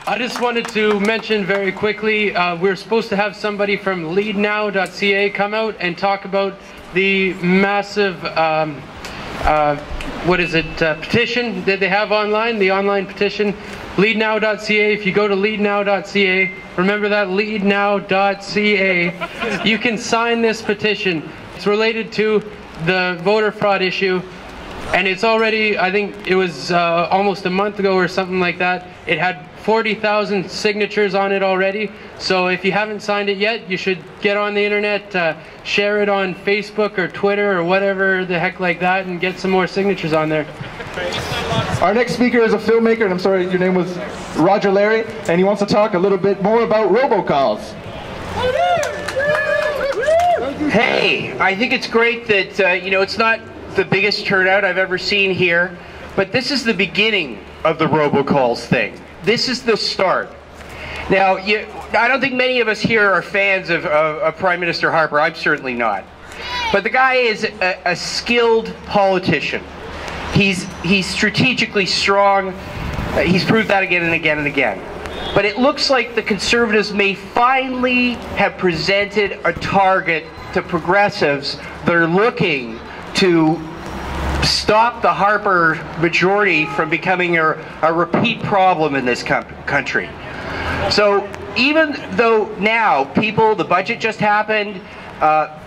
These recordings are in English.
I just wanted to mention very quickly, we're supposed to have somebody from leadnow.ca come out and talk about the massive, petition that they have online, the online petition, leadnow.ca. If you go to leadnow.ca, remember that, leadnow.ca, you can sign this petition. It's related to the voter fraud issue. And it's already, I think it was almost a month ago or something like that. It had 40,000 signatures on it already. So if you haven't signed it yet, you should get on the internet, share it on Facebook or Twitter or whatever the heck like that, and get some more signatures on there. Our next speaker is a filmmaker, and I'm sorry, your name was Roger Larry, and he wants to talk a little bit more about robocalls. Hey, I think it's great that, it's not the biggest turnout I've ever seen here, but this is the beginning of the robocalls thing. This is the start. Now, I don't think many of us here are fans of Prime Minister Harper. I'm certainly not. But the guy is a skilled politician. He's strategically strong. He's proved that again and again and again. But it looks like the Conservatives may finally have presented a target to progressives that are looking to stop the Harper majority from becoming a repeat problem in this country. So even though now the budget just happened,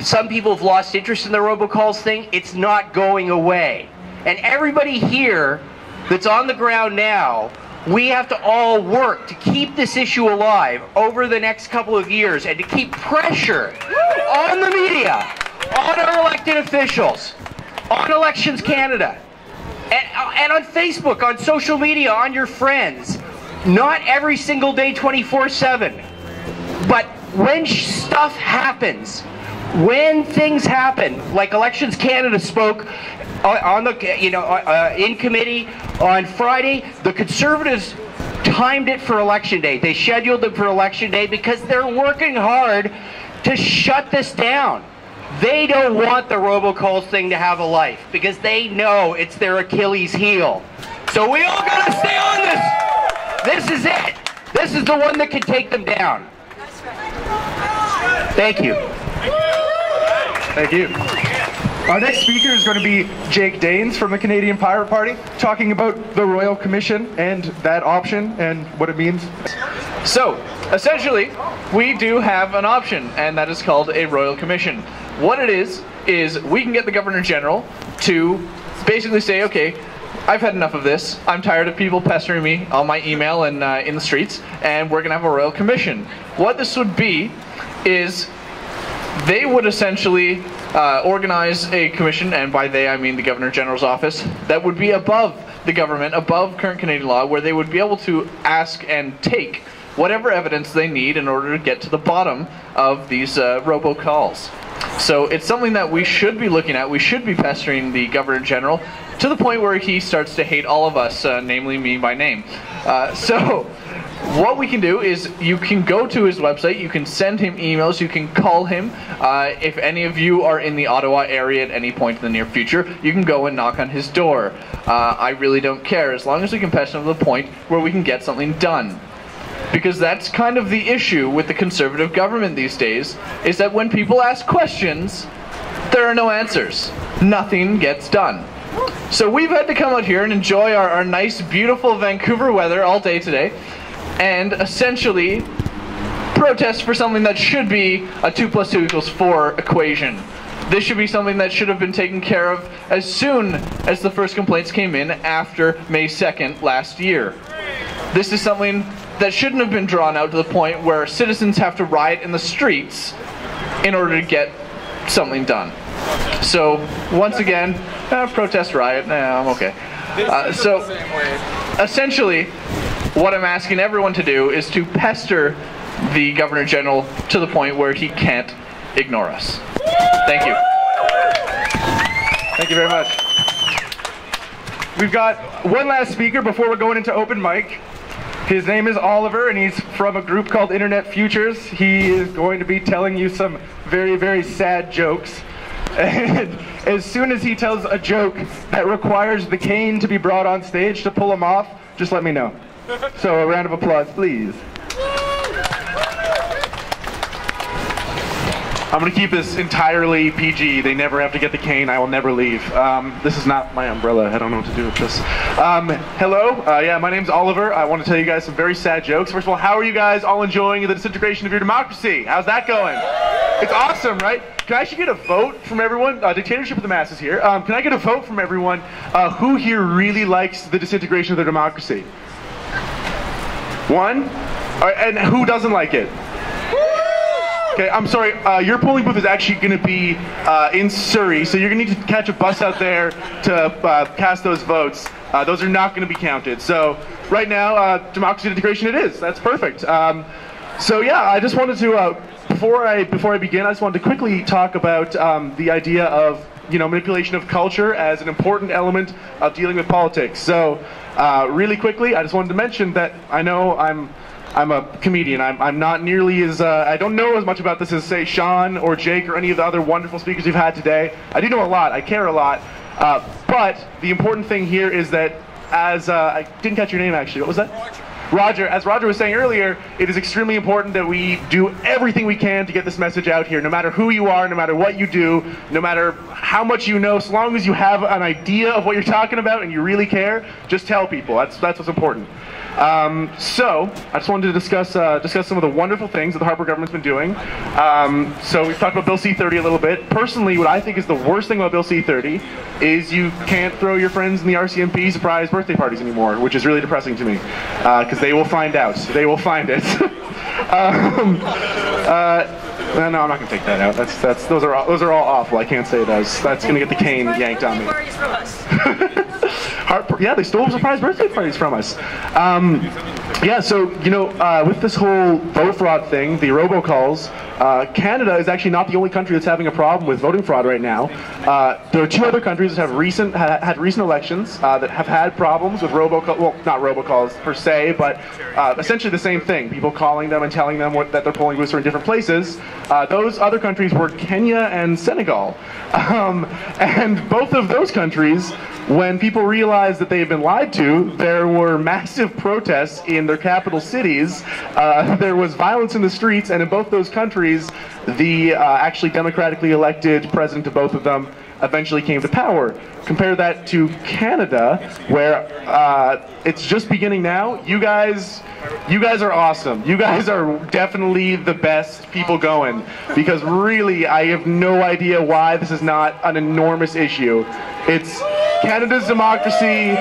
some people have lost interest in the robocalls thing, it's not going away. And everybody here that's on the ground now, we have to all work to keep this issue alive over the next couple of years and to keep pressure on the media, on our elected officials, on Elections Canada, and on Facebook, on social media, on your friends. Not every single day 24/7, but when stuff happens, when things happen, like Elections Canada spoke on the in committee on Friday, the Conservatives timed it for Election Day. They scheduled it for Election Day because they're working hard to shut this down. They don't want the robocalls thing to have a life because they know it's their Achilles heel. So we all gotta stay on this. This is it. This is the one that can take them down. Thank you. Thank you. Our next speaker is going to be Jake Daines from the Canadian Pirate Party, talking about the Royal Commission and that option and what it means. So, essentially, we do have an option, and that is called a Royal Commission. What it is we can get the Governor General to basically say, okay, I've had enough of this. I'm tired of people pestering me on my email and in the streets, and we're going to have a Royal Commission. What this would be is they would essentially organize a commission, and by they I mean the Governor General's office, that would be above the government, above current Canadian law, where they would be able to ask and take whatever evidence they need in order to get to the bottom of these robocalls. So it's something that we should be looking at. We should be pestering the Governor General to the point where he starts to hate all of us, namely me by name. So what we can do is you can go to his website, you can send him emails, you can call him. If any of you are in the Ottawa area at any point in the near future, you can go and knock on his door. I really don't care, as long as we can pester him to the point where we can get something done. Because that's kind of the issue with the Conservative government these days, is that when people ask questions, there are no answers. Nothing gets done. So we've had to come out here and enjoy our nice, beautiful Vancouver weather all day today, and essentially protest for something that should be a 2 + 2 = 4 equation. This should be something that should have been taken care of as soon as the first complaints came in after May 2nd last year. This is something that shouldn't have been drawn out to the point where citizens have to riot in the streets in order to get something done. So, once again, protest, riot, I'm okay. So, essentially, what I'm asking everyone to do is to pester the Governor General to the point where he can't ignore us. Thank you. Thank you very much. We've got one last speaker before we're going into open mic. His name is Oliver, and he's from a group called Internet Futures. He is going to be telling you some very, very sad jokes. And as soon as he tells a joke that requires the cane to be brought on stage to pull him off, just let me know. So a round of applause, please. I'm going to keep this entirely PG. They never have to get the cane. I will never leave. This is not my umbrella. I don't know what to do with this. Hello. Yeah, my name's Oliver. I want to tell you guys some very sad jokes. First of all, how are you guys all enjoying the disintegration of your democracy? How's that going? It's awesome, right? Can I actually get a vote from everyone? Dictatorship of the masses here. Can I get a vote from everyone? Who here really likes the disintegration of their democracy? One? All right, and who doesn't like it? Okay, I'm sorry, your polling booth is actually going to be in Surrey, so you're going to need to catch a bus out there to cast those votes. Those are not going to be counted. So right now, democracy integration it is. That's perfect. So yeah, I just wanted to, before I begin, I just wanted to quickly talk about the idea of manipulation of culture as an important element of dealing with politics. So really quickly, I just wanted to mention that I know I'm a comedian. I'm not nearly as, I don't know as much about this as, say, Sean or Jake or any of the other wonderful speakers you've had today. I do know a lot. I care a lot. But the important thing here is that as, I didn't catch your name actually. What was that? Roger. As Roger was saying earlier, it is extremely important that we do everything we can to get this message out here, no matter who you are, no matter what you do, no matter how much you know, so long as you have an idea of what you're talking about and you really care, just tell people. That's what's important. So I just wanted to discuss some of the wonderful things that the Harper government's been doing. So we've talked about Bill C-30 a little bit. Personally, what I think is the worst thing about Bill C-30 is you can't throw your friends in the RCMP surprise birthday parties anymore, which is really depressing to me, because they will find out. They will find it. No, I'm not gonna take that out. Those are all awful. I can't say those. That's gonna get the cane yanked on me. Yeah, they stole surprise birthday parties from us. Yeah, so with this whole vote fraud thing, the robocalls, Canada is actually not the only country that's having a problem with voting fraud right now. There are two other countries that have had recent elections that have had problems with robocalls. Well, not robocalls per se, but essentially the same thing. People calling them and telling them that their polling booths are in different places. Those other countries were Kenya and Senegal, and both of those countries, when people realized that they had been lied to, there were massive protests in their capital cities. There was violence in the streets, and in both those countries, the actually democratically elected president of both of them eventually came to power. Compare that to Canada, where it's just beginning now. You guys are awesome. You guys are definitely the best people going, because really, I have no idea why this is not an enormous issue. It's Canada's democracy.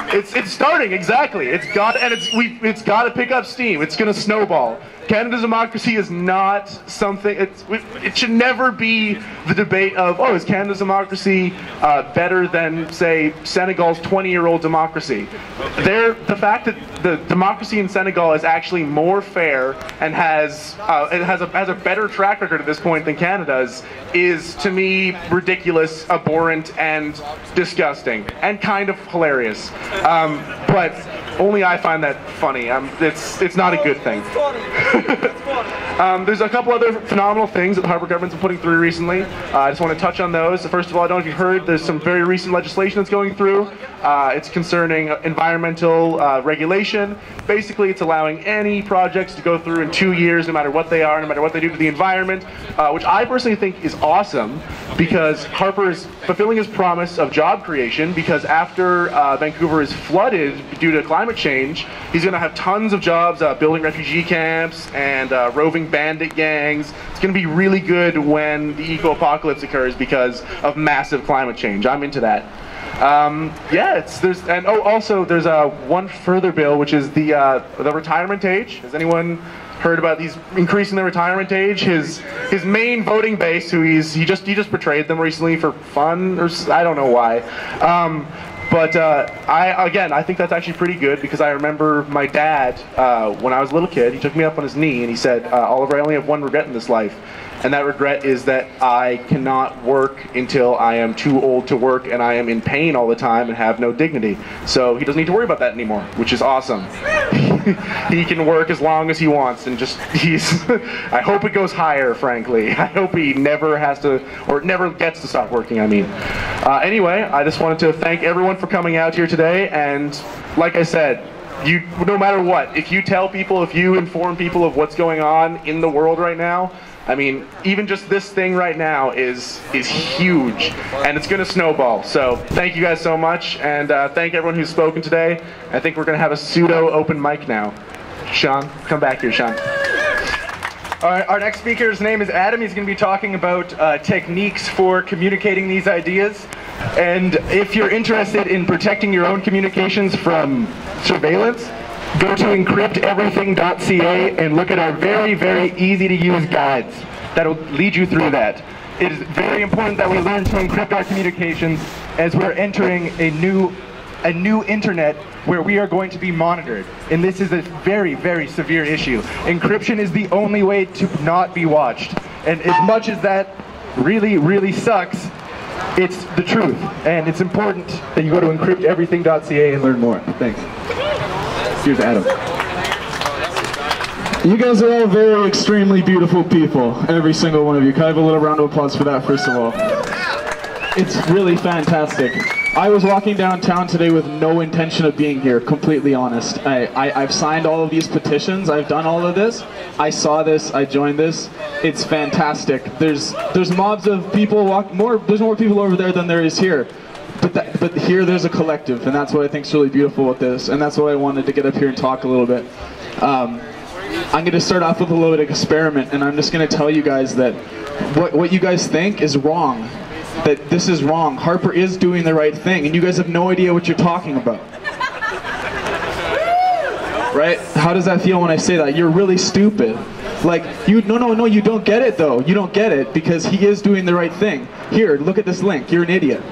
It's starting, exactly. It's got to pick up steam. It's going to snowball. Canada's democracy is not something. It should never be the debate of, oh, is Canada's democracy better than, say, Senegal's 20-year-old democracy? The fact that the democracy in Senegal is actually more fair and has a better track record at this point than Canada's is to me ridiculous, abhorrent, and disgusting, and kind of hilarious. But only I find that funny. It's not a good thing. There's a couple other phenomenal things that the Harper government's been putting through recently. I just want to touch on those. First of all, I don't know if you've heard, there's some very recent legislation that's going through. It's concerning environmental regulation. Basically, it's allowing any projects to go through in 2 years, no matter what they are, no matter what they do to the environment, which I personally think is awesome, because Harper is fulfilling his promise of job creation, because after Vancouver is flooded due to climate change, he's going to have tons of jobs building refugee camps and roving bandit gangs. It's going to be really good when the eco-apocalypse occurs because of massive climate change. I'm into that. Also there's one further bill, which is the retirement age. Has anyone heard about these increasing the retirement age? His main voting base, who he just betrayed them recently for fun, or I don't know why. But I think that's actually pretty good, because I remember my dad, when I was a little kid, he took me up on his knee and he said, Oliver, I only have one regret in this life. And that regret is that I cannot work until I am too old to work, and I am in pain all the time and have no dignity. So he doesn't need to worry about that anymore, which is awesome. He can work as long as he wants, and I hope it goes higher, frankly. I hope he never has to, or never gets to stop working, I mean. Anyway, I just wanted to thank everyone for coming out here today, and like I said, no matter what, if you tell people, if you inform people of what's going on in the world right now, I mean, even just this thing right now is huge, and it's going to snowball. So thank you guys so much, and thank everyone who's spoken today. I think we're going to have a pseudo open mic now. Sean, come back here, Sean. All right, our next speaker's name is Adam. He's going to be talking about techniques for communicating these ideas. And if you're interested in protecting your own communications from surveillance, go to encrypteverything.ca and look at our very, very easy to use guides that'll lead you through that. It is very important that we learn to encrypt our communications as we're entering a new internet where we are going to be monitored. And this is a very, very severe issue. Encryption is the only way to not be watched. And as much as that really, really sucks, it's the truth. And it's important that you go to encrypteverything.ca and learn more. Thanks. Here's Adam. You guys are all very extremely beautiful people, every single one of you. Can I have a little round of applause for that, first of all? It's really fantastic. I was walking downtown today with no intention of being here, completely honest. I've signed all of these petitions, I've done all of this, I saw this, I joined this. It's fantastic. There's mobs of people there's more people over there than there is here. But here there's a collective, and that's what I think is really beautiful with this, and that's what I wanted to get up here and talk a little bit. I'm going to start off with a little bit of experiment, and I'm just going to tell you guys that what you guys think is wrong. That this is wrong. Harper is doing the right thing, and you guys have no idea what you're talking about. Right? How does that feel when I say that? You're really stupid. Like, no, you don't get it though. You don't get it because he is doing the right thing. Here, look at this link. You're an idiot.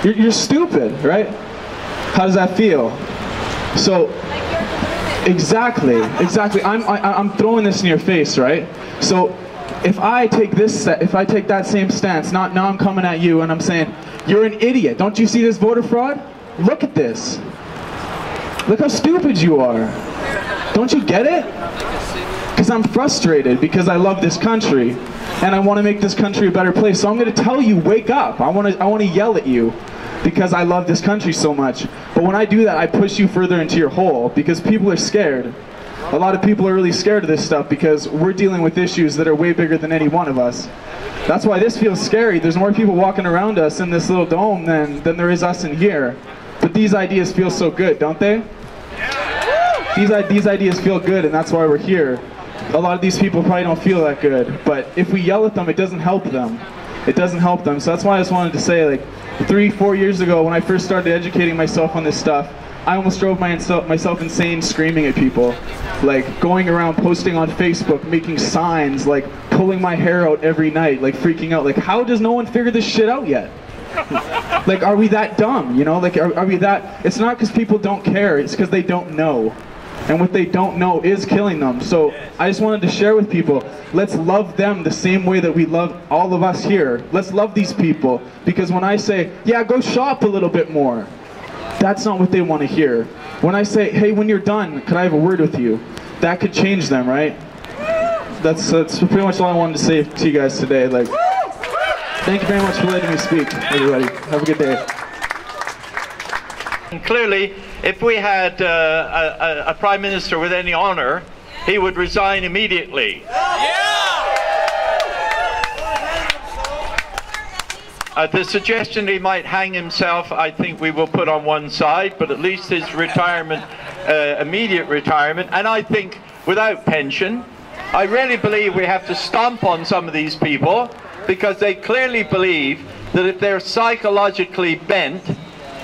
You're stupid, right? How does that feel? So, exactly. I'm throwing this in your face, right? So, if I take that same stance, now I'm coming at you and I'm saying, you're an idiot. Don't you see this voter fraud? Look at this. Look how stupid you are. Don't you get it? Because I'm frustrated because I love this country and I want to make this country a better place. So I'm going to tell you, wake up. I want to yell at you because I love this country so much. But when I do that, I push you further into your hole because people are scared. A lot of people are really scared of this stuff because we're dealing with issues that are way bigger than any one of us. That's why this feels scary. There's more people walking around us in this little dome than there is us in here. But these ideas feel so good, don't they? These ideas feel good, and that's why we're here. A lot of these people probably don't feel that good, but if we yell at them, it doesn't help them. It doesn't help them. So that's why I just wanted to say, like, 3-4 years ago when I first started educating myself on this stuff, I almost drove myself insane screaming at people. Like, going around posting on Facebook, making signs, like, pulling my hair out every night, like, freaking out. Like, how does no one figure this shit out yet? Like, are we that dumb, you know? Like, are we that... It's not because people don't care, it's because they don't know. And what they don't know is killing them. So, I just wanted to share with people, let's love them the same way that we love all of us here. Let's love these people. Because when I say, yeah, go shop a little bit more, that's not what they want to hear. When I say, hey, when you're done, could I have a word with you? That could change them, right? That's pretty much all I wanted to say to you guys today. Like, thank you very much for letting me speak, everybody. Have a good day. And clearly, if we had a Prime Minister with any honor, he would resign immediately. The suggestion he might hang himself, I think we will put on one side, but at least his retirement, immediate retirement, and I think without pension, I really believe we have to stomp on some of these people because they clearly believe that if they're psychologically bent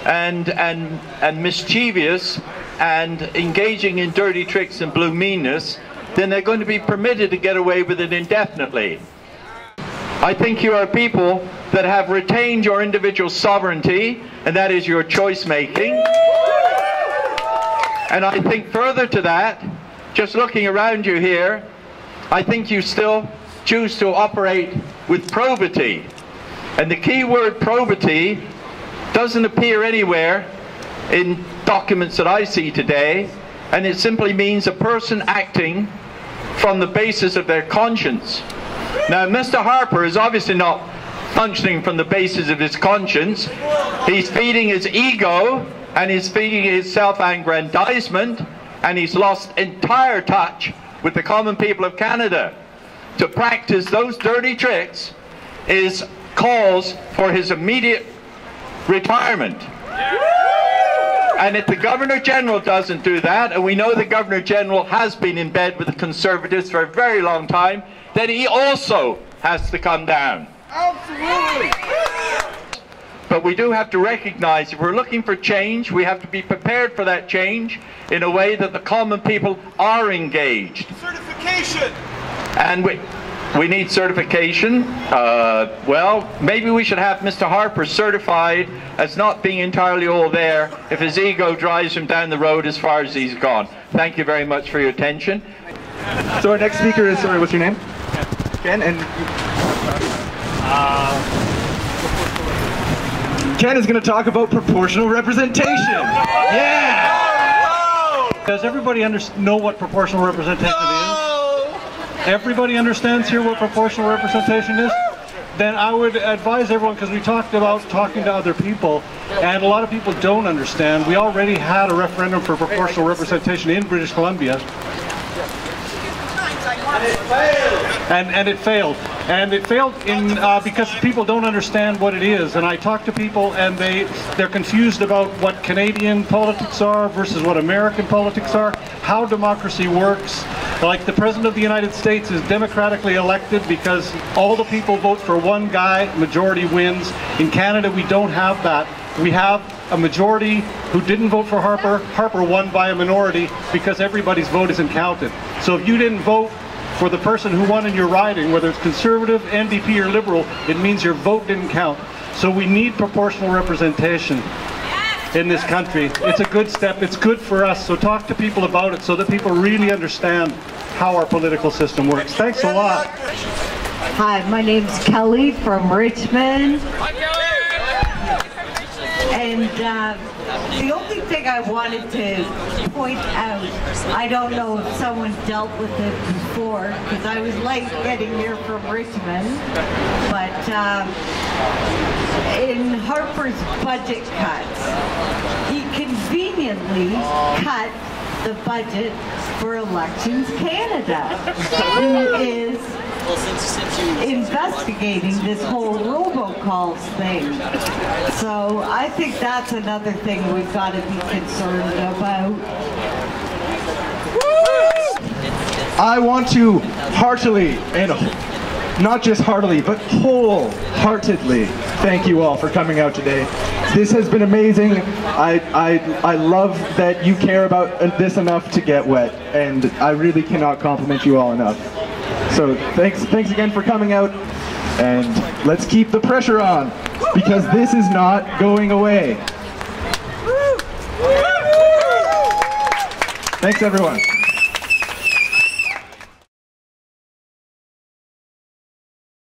and mischievous and engaging in dirty tricks and blue meanness, then they're going to be permitted to get away with it indefinitely. I think you are people that have retained your individual sovereignty, and that is your choice making. And I think further to that, just looking around you here, I think you still choose to operate with probity. And the key word probity doesn't appear anywhere in documents that I see today, and it simply means a person acting from the basis of their conscience. Now, Mr. Harper is obviously not functioning from the basis of his conscience. He's feeding his ego and he's feeding his self-aggrandizement, and he's lost entire touch with the common people of Canada. To practice those dirty tricks is cause for his immediate retirement. And if the Governor General doesn't do that, and we know the Governor General has been in bed with the Conservatives for a very long time, then he also has to come down. Absolutely. But we do have to recognize if we're looking for change, we have to be prepared for that change in a way that the common people are engaged. Certification. And we need certification. Well, maybe we should have Mr. Harper certified as not being entirely all there if his ego drives him down the road as far as he's gone. Thank you very much for your attention. So our next speaker is, sorry, what's your name? Ken, and Ken is going to talk about proportional representation. Yeah! Does everybody know what proportional representation is? Everybody understands here what proportional representation is? Then I would advise everyone, because we talked about talking to other people, and a lot of people don't understand. We already had a referendum for proportional representation in British Columbia. And it failed. And it failed because people don't understand what it is. And I talk to people, and they're confused about what Canadian politics are versus what American politics are, how democracy works. Like the President of the United States is democratically elected because all the people vote for one guy, majority wins. In Canada, we don't have that. We have a majority who didn't vote for Harper. Harper won by a minority because everybody's vote isn't counted. So if you didn't vote for the person who won in your riding, whether it's Conservative, NDP, or Liberal, it means your vote didn't count. So we need proportional representation in this country. It's a good step. It's good for us. So talk to people about it so that people really understand how our political system works. Thanks a lot. Hi, my name's Kelly from Richmond. And the only thing I wanted to point out, I don't know if someone dealt with it before, because I was late getting here from Richmond, but in Harper's budget cuts, he conveniently cut the budget for Elections Canada, who is investigating this whole robo-calls thing. So I think that's another thing we've got to be concerned about. I want to heartily, and not just heartily, but wholeheartedly thank you all for coming out today. This has been amazing. I love that you care about this enough to get wet, and I really cannot compliment you all enough. So thanks again for coming out, and let's keep the pressure on, because this is not going away. Thanks everyone.